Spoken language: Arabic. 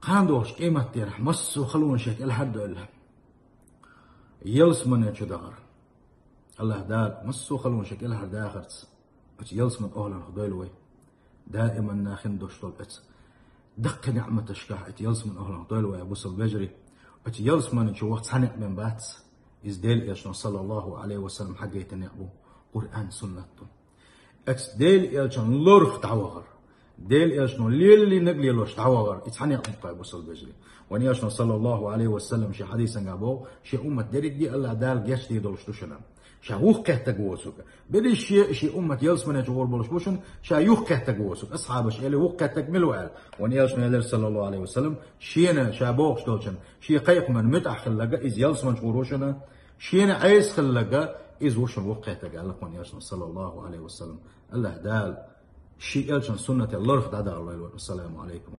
قاندوش قيمة تيرح مسو خلون شيك الحد إلها يلس من يشدغر الله داك مسو خلون شيك الحد داخرت يلس من أهلا خدويلوي دائما ناخن دوشتول ات دق نعمة تشكاح يلس من أهلا خدويلوي أبو البجري يلس من شو وقت حنق من بات إزديل إيشنا صلى الله عليه وسلم حقيت نعبو قرآن سنته ديل إيشنا لورخ تعوغر ديل إيشنا ليلي نقلي لوش تعوغر إتحنق من قايبو البجري ونياشنا صلى الله عليه وسلم شي حديثا قابو شي أمة ديريد دي الله دال جيش دي دولش دوشنا شا يوخ كهتجوسك بدي شي أمة يلس من يجور بولش بوشن شا يوخ كهتجوسك أصحاب شي اللي وخ كهتجملوا قال ونياشنا صلى الله عليه وسلم شينا شابوش دوشن شي قيق من متع خلقة إز يلس من جوروشنا شينا عيس خلقة إز وشن وخ كهتجال ونياشنا صلى الله عليه وسلم الله دال شي يلشن سنة الله رفض الله والسلام عليكم